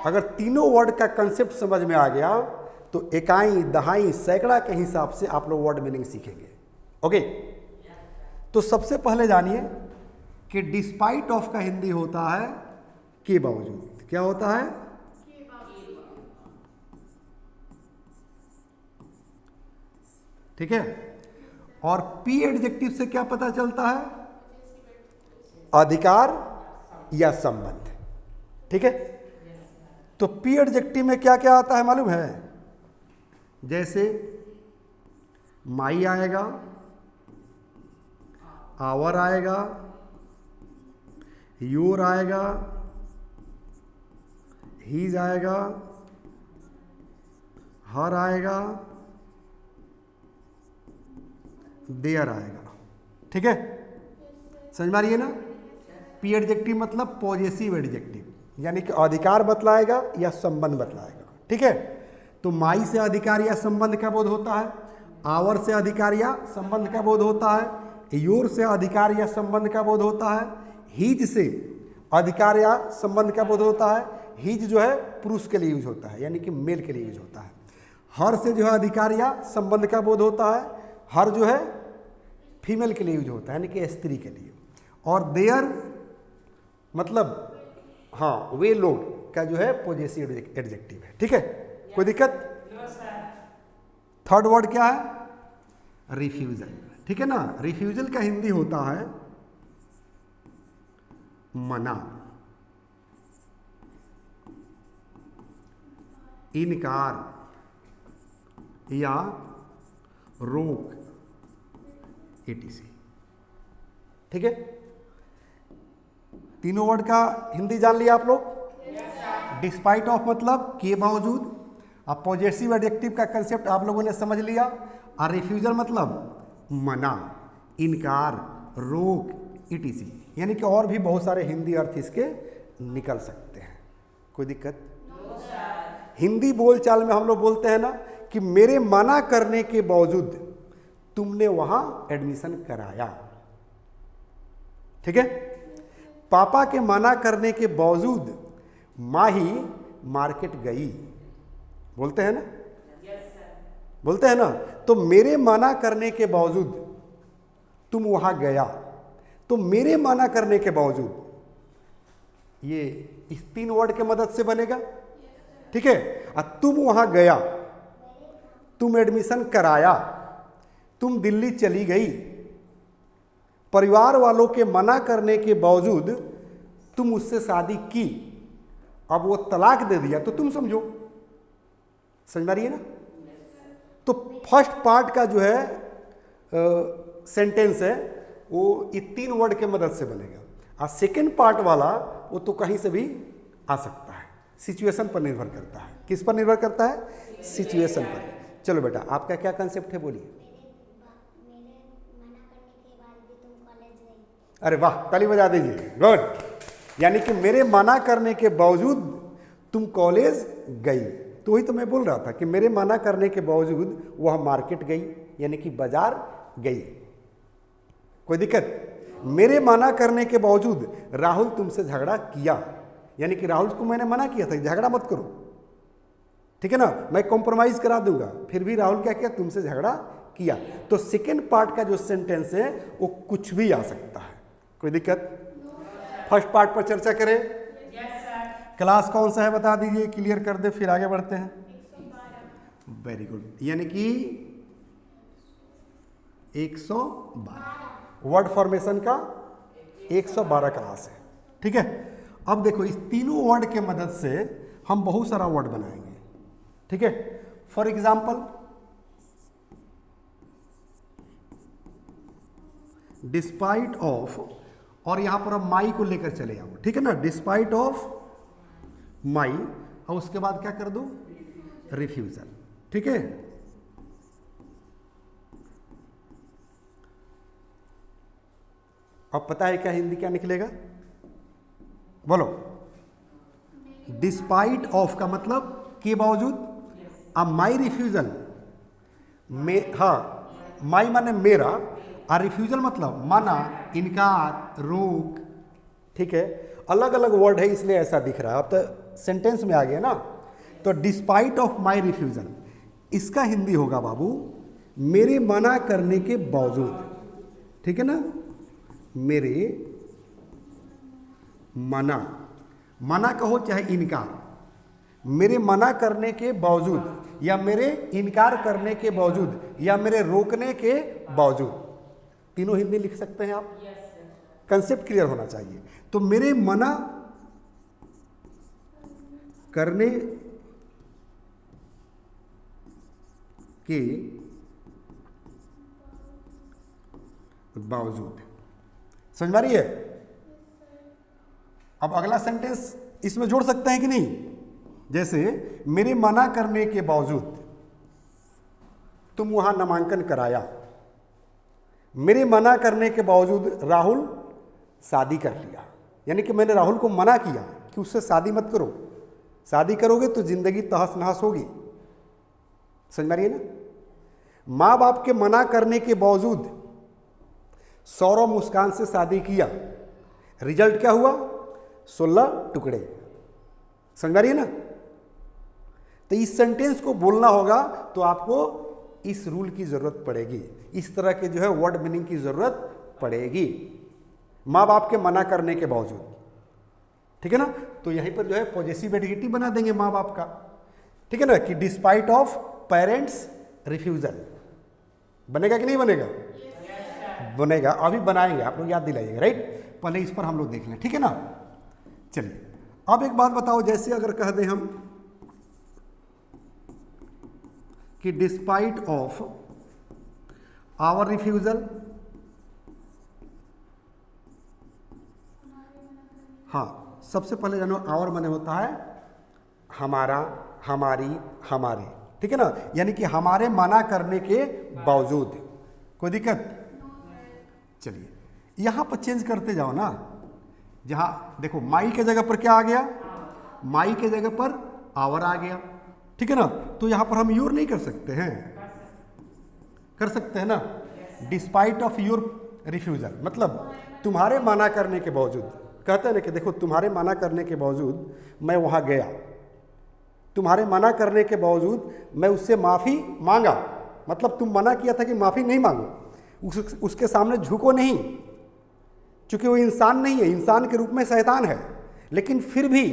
अगर तीनों वर्ड का कंसेप्ट समझ में आ गया तो इकाई, दहाई, सैकड़ा के हिसाब से आप लोग वर्ड मीनिंग सीखेंगे। ओके, तो सबसे पहले जानिए कि डिस्पाइट ऑफ का हिंदी होता है के बावजूद। क्या होता है? ठीक है। और पी एडजेक्टिव से क्या पता चलता है? अधिकार या संबंध। ठीक है। तो पी एडजेक्टिव में क्या क्या आता है मालूम है? जैसे माई आएगा, आवर आएगा, योर आएगा, हीज आएगा, हर आएगा, देयर आएगा। ठीक है, समझ में आ रही है ना? पी एडजेक्टिव मतलब पॉजेसिव एडजेक्टिव, यानी कि अधिकार बतलाएगा या संबंध बतलाएगा। ठीक है। तो माई से अधिकार या संबंध का बोध होता है, आवर से अधिकार या संबंध का बोध होता है, योर से अधिकार या संबंध का बोध होता है, हीज से अधिकार या संबंध का बोध होता है। हीज जो है पुरुष के लिए यूज होता है, यानी कि मेल के लिए यूज होता है। हर से जो है अधिकार या संबंध का बोध होता है, हर जो है फीमेल के लिए यूज होता है, यानी कि स्त्री के लिए। और देयर मतलब हाँ, वे लोग का जो है पॉजेसिव एडजेक्टिव है। ठीक है, कोई दिक्कत? थर्ड वर्ड क्या है? रिफ्यूजल। ठीक है ना? रिफ्यूजल का हिंदी होता है मना, इनकार या रोक, etc। ठीक है, तीनों वर्ड का हिंदी जान लिया आप लोग? डिस्पाइट ऑफ मतलब के बावजूद। अब पॉजेसिव एडजेक्टिव का कंसेप्ट आप लोगों ने समझ लिया। और रिफ्यूजल मतलब मना, इनकार, रोक, etc। यानी कि और भी बहुत सारे हिंदी अर्थ इसके निकल सकते हैं। कोई दिक्कत? हिंदी बोलचाल में हम लोग बोलते हैं ना कि मेरे मना करने के बावजूद तुमने वहां एडमिशन कराया। ठीक है। पापा के मना करने के बावजूद माही मार्केट गई, बोलते हैं ना? बोलते हैं ना? तो मेरे मना करने के बावजूद तुम वहां गया, तो मेरे मना करने के बावजूद ये इस तीन वर्ड के मदद से बनेगा। ठीक है। और तुम वहां गया, तुम एडमिशन कराया, तुम दिल्ली चली गई, परिवार वालों के मना करने के बावजूद तुम उससे शादी की, अब वो तलाक दे दिया, तो तुम समझो। समझ में आ रही है ना? तो फर्स्ट पार्ट का जो है सेंटेंस है वो ये तीन वर्ड के मदद से बनेगा। और सेकेंड पार्ट वाला वो तो कहीं से भी आ सकता है, सिचुएशन पर निर्भर करता है। किस पर निर्भर करता है? सिचुएशन पर। चलो बेटा, आपका क्या कंसेप्ट है, बोलिए। अरे वाह, ताली बजा दीजिए, गुड। यानी कि मेरे मना करने के बावजूद तुम कॉलेज गई। तो वही तो मैं बोल रहा था कि मेरे मना करने के बावजूद वह मार्केट गई, यानी कि बाजार गई। कोई दिक्कत? मेरे मना करने के बावजूद राहुल तुमसे झगड़ा किया, यानी कि राहुल को मैंने मना किया था कि झगड़ा मत करो। ठीक है ना? मैं कॉम्प्रोमाइज करा दूंगा, फिर भी राहुल क्या किया? तुमसे झगड़ा किया। तो सेकेंड पार्ट का जो सेंटेंस है वो कुछ भी आ सकता है। कोई दिक्कत? फर्स्ट पार्ट पर चर्चा करें। क्लास कौन सा है बता दीजिए, क्लियर कर दे, फिर आगे बढ़ते हैं। Very good. यानी कि 112 वर्ड फॉर्मेशन का 112 क्लास है। ठीक है। अब देखो, इस तीनों वर्ड के मदद से हम बहुत सारा वर्ड बनाएंगे। ठीक है। फॉर एग्जाम्पल, डिस्पाइट ऑफ, और यहां पर अब माई को लेकर चले आओ। ठीक है ना? डिस्पाइट ऑफ माई, और उसके बाद क्या कर दो? रिफ्यूजल। ठीक है। अब पता है क्या हिंदी क्या निकलेगा? बोलो। डिस्पाइट ऑफ का मतलब के बावजूद। अब माई रिफ्यूजल में, हाँ, माई माने मेरा, और रिफ्यूजल मतलब मना, इनकार, रोक। ठीक है। अलग अलग वर्ड है इसलिए ऐसा दिख रहा है। अब तो सेंटेंस में आ गया ना। तो डिस्पाइट ऑफ माई रिफ्यूजल, इसका हिंदी होगा बाबू मेरे मना करने के बावजूद। ठीक है ना, मेरे मना कहो चाहे इनकार, मेरे मना करने के बावजूद या मेरे इनकार करने के बावजूद या मेरे रोकने के बावजूद, तीनों हिंदी लिख सकते हैं आप। कंसेप्ट क्लियर होना चाहिए। तो मेरे मना करने के बावजूद, समझ में आ रही है? अब अगला सेंटेंस इसमें जोड़ सकते हैं कि नहीं? जैसे मेरे मना करने के बावजूद तुम वहां नामांकन कराया, मेरे मना करने के बावजूद राहुल शादी कर लिया। यानी कि मैंने राहुल को मना किया कि उससे शादी मत करो, शादी करोगे तो जिंदगी तहस नहस होगी। समझ में आ रही है ना? माँ बाप के मना करने के बावजूद सौरव मुस्कान से शादी किया, रिजल्ट क्या हुआ? 16 टुकड़े। समझ में आ रही है ना? तो इस सेंटेंस को बोलना होगा तो आपको इस रूल की जरूरत पड़ेगी, इस तरह के जो है वर्ड मीनिंग की जरूरत पड़ेगी, माँ बाप के मना करने के बावजूद। ठीक है ना? तो यहीं पर जो है पॉजेसिव एडजेक्टिव बना देंगे माँ बाप का। ठीक है ना, कि डिस्पाइट ऑफ पेरेंट्स रिफ्यूजल। बनेगा कि नहीं बनेगा? बनेगा, अभी बनाएंगे, आप लोग याद दिलाइएगा। राइट, पहले इस पर हम लोग देख लें। ठीक है ना? चलिए अब एक बात बताओ, जैसे अगर कह दें हम कि डिस्पाइट ऑफ आवर रिफ्यूजल, हाँ सबसे पहले जानो आवर माने होता है हमारा, हमारी, हमारे। ठीक है ना, यानी कि हमारे मना करने के बावजूद। कोई दिक्कत? चलिए यहां पर चेंज करते जाओ ना। जहां देखो माई के जगह पर क्या आ गया? माई के जगह पर आवर आ गया। ठीक है ना, तो यहां पर हम योर नहीं कर सकते हैं? कर सकते हैं ना। डिस्पाइट ऑफ योर रिफ्यूजल मतलब तुम्हारे मना करने के बावजूद। कहते हैं ना कि देखो तुम्हारे मना करने के बावजूद मैं वहां गया, तुम्हारे मना करने के बावजूद मैं उससे माफ़ी मांगा। मतलब तुम मना किया था कि माफ़ी नहीं मांगो, उसके सामने झुको नहीं, क्योंकि वो इंसान नहीं है, इंसान के रूप में शैतान है। लेकिन फिर भी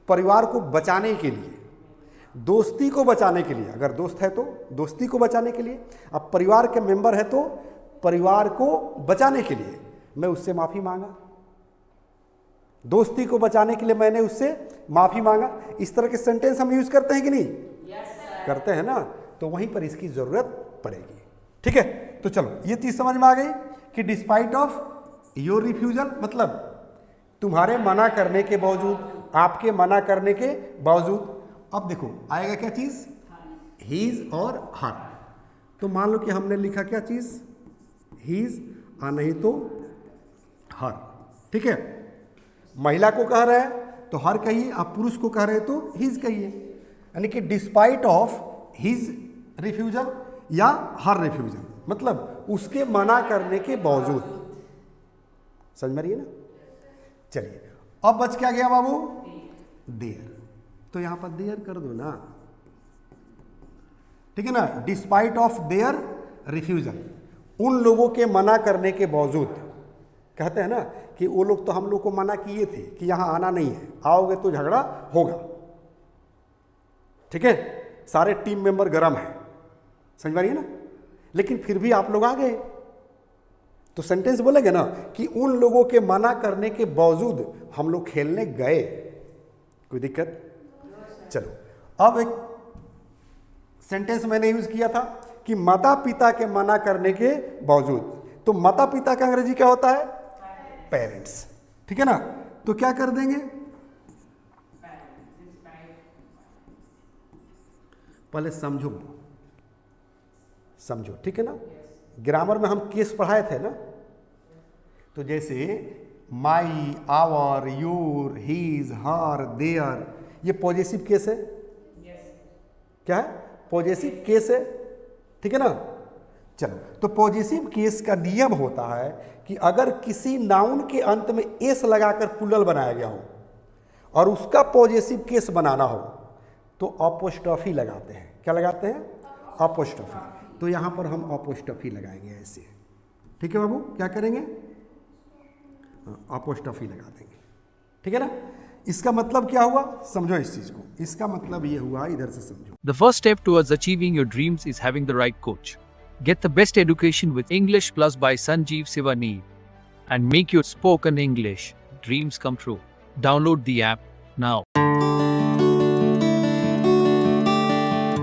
परिवार को बचाने के लिए, दोस्ती को बचाने के लिए, अगर दोस्त है तो दोस्ती को बचाने के लिए, अब परिवार के मेंबर है तो परिवार को बचाने के लिए मैं उससे माफ़ी मांगा, दोस्ती को बचाने के लिए मैंने उससे माफ़ी मांगा। इस तरह के सेंटेंस हम यूज करते हैं कि नहीं? करते हैं ना। तो वहीं पर इसकी ज़रूरत पड़ेगी। ठीक है, तो चलो ये चीज़ समझ में आ गई कि डिस्पाइट ऑफ योर रिफ्यूजल मतलब तुम्हारे मना करने के बावजूद, आपके मना करने के बावजूद। अब देखो आएगा क्या चीज़? हीज और हर। तो मान लो कि हमने लिखा क्या चीज़? हीज और नहीं तो हर। ठीक है, महिला को कह रहे हैं तो हर कहिए, आप पुरुष को कह रहे हैं तो हीज कहिए। यानी कि डिस्पाइट ऑफ हीज रिफ्यूजल या हर रिफ्यूजल मतलब उसके मना करने के बावजूद। समझ में रही है ना? चलिए अब बच क्या गया बाबू? देयर। तो यहां पर देयर कर दो ना। ठीक है ना, डिस्पाइट ऑफ देयर रिफ्यूजल, उन लोगों के मना करने के बावजूद। कहते हैं ना कि वो लोग तो हम लोग को मना किए थे कि यहां आना नहीं है, आओगे तो झगड़ा होगा। ठीक है, सारे टीम मेंबर गरम है, समझ में आ रही है ना, लेकिन फिर भी आप लोग आ गए। तो सेंटेंस बोलेंगे ना कि उन लोगों के मना करने के बावजूद हम लोग खेलने गए। कोई दिक्कत? चलो अब एक सेंटेंस मैंने यूज किया था कि माता पिता के मना करने के बावजूद। तो माता पिता का अंग्रेजी क्या होता है? पेरेंट्स। ठीक है ना, तो क्या कर देंगे? पहले समझो, समझो। ठीक है ना, ग्रामर में हम केस पढ़ाए थे ना, तो जैसे my, our, your, his, her, their, ये पॉजेसिव केस है। क्या है? पॉजेसिव केस है। ठीक है ना, चलो तो पॉजेसिव केस का नियम होता है कि अगर किसी नाउन के अंत में एस लगाकर प्लूरल बनाया गया हो और उसका पॉजेसिव केस बनाना हो तो अपोस्ट्रोफी लगाते हैं। क्या लगाते हैं? अपोस्ट्रोफी। तो यहाँ पर हम अपोस्ट्रोफी लगाएंगे ऐसे। ठीक है बाबू, क्या करेंगे? अपोस्ट्रोफी लगा देंगे। ठीक है ना? इसका मतलब क्या हुआ, समझो इस चीज को। इसका मतलब ये हुआ, इधर से समझो। The first step towards achieving your dreams is having the right coach. Get the best education with English Plus by Sanjeev Sivaneer and make your spoken English dreams come true. Download the app now.